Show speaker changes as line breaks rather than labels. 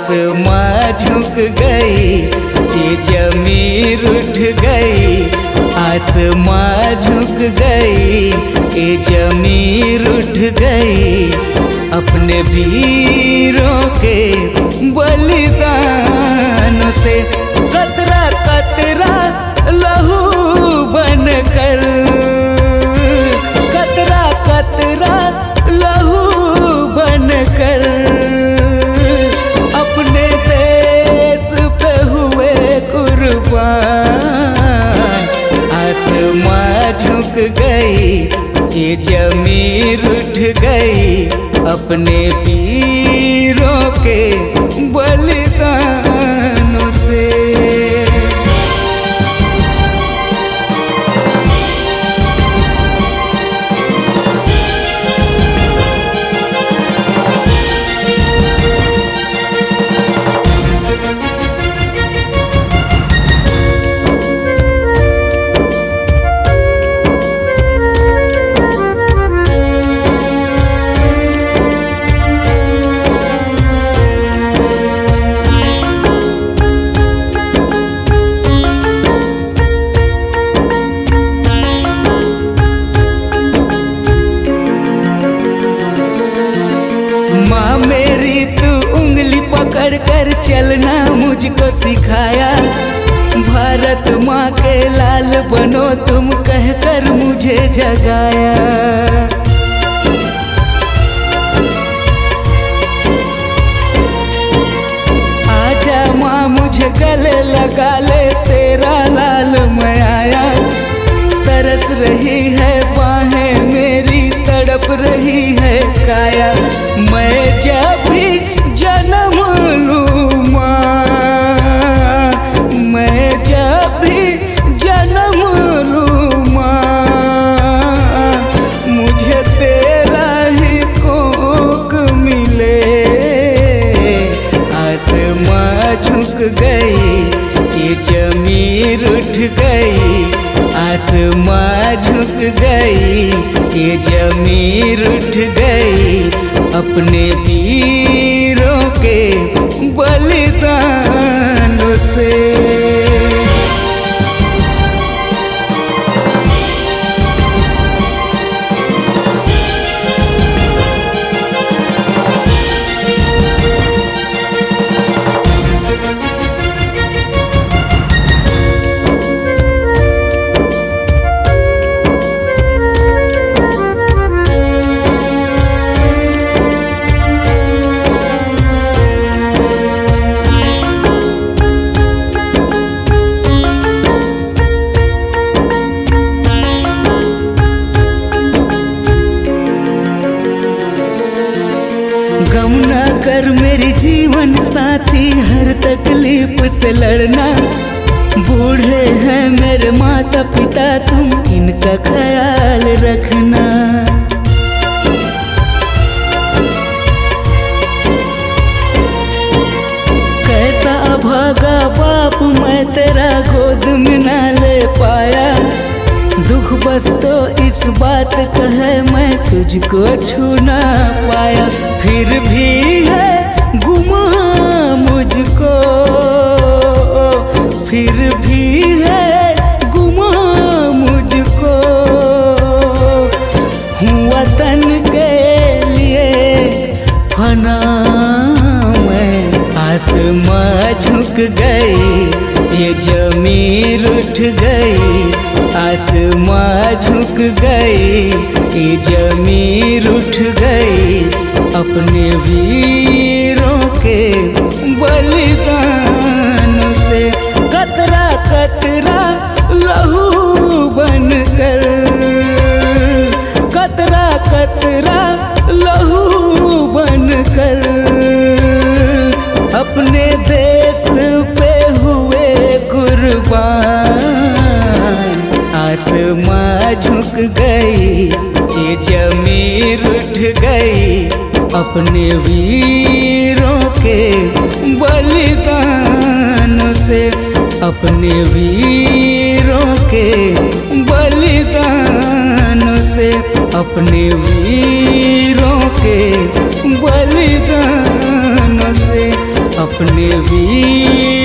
आसमां झुक गई, ये ज़मीर उठ गई। आसमां झुक गई, ये ज़मीर उठ गई। अपने वीरों के बलिदान से कतरा कतरा लहू बनकर, कतरा कतरा लहू बनकर अपने देश पे हुए कुर्बान। आसमां झुक गई, ये ज़मीर उठ गई। अपने वीरों के बलिदानों से। माँ मेरी तू उंगली पकड़ कर चलना मुझको सिखाया। भारत माँ के लाल बनो तुम कहकर मुझे जगाया। आजा माँ मुझे गले लगा ले, तेरा लाल मैं आया। तरस रही है बाहें मेरी, तड़प रही है काया। मैं जब भी जन्म लूँ माँ, मैं जब भी जन्म लूँ माँ, मुझे तेरा ही कोख मिले। आसमां झुक गई, ये ज़मीर उठ गई। आसमां झुक गई, ये ज़मीर उठ गई। अपने वीरों के बलिदानों से। गम ना कर मेरी जीवन साथी, हर तकलीफ से लड़ना। बूढ़े हैं मेरे माता पिता, तुम इनका ख्याल रखना। कैसा अभागा बाप मैं तेरा गोद में ना ले पाया। दुख बस तो इस बात का है मैं तुझको छू ना पाया। फिर भी है गुमा मुझको, फिर भी है गुमा मुझको। हूँ वतन के लिए फना मैं। आसमां झुक गई, ये ज़मीर उठ गई। आसमां झुक गई, ये ज़मीर उठ गई। अपने वीरों के बलिदानों से कतरा कतरा लहू बनकर, कतरा कतरा लहू बनकर अपने देश पे हुए कुर्बान। आसमां झुक गई, ये ज़मीर उठ गई। अपने वीरों के बलिदानों से, अपने वीरों के बलिदानों से, अपने वीरों के बलिदानों से। अपने वीर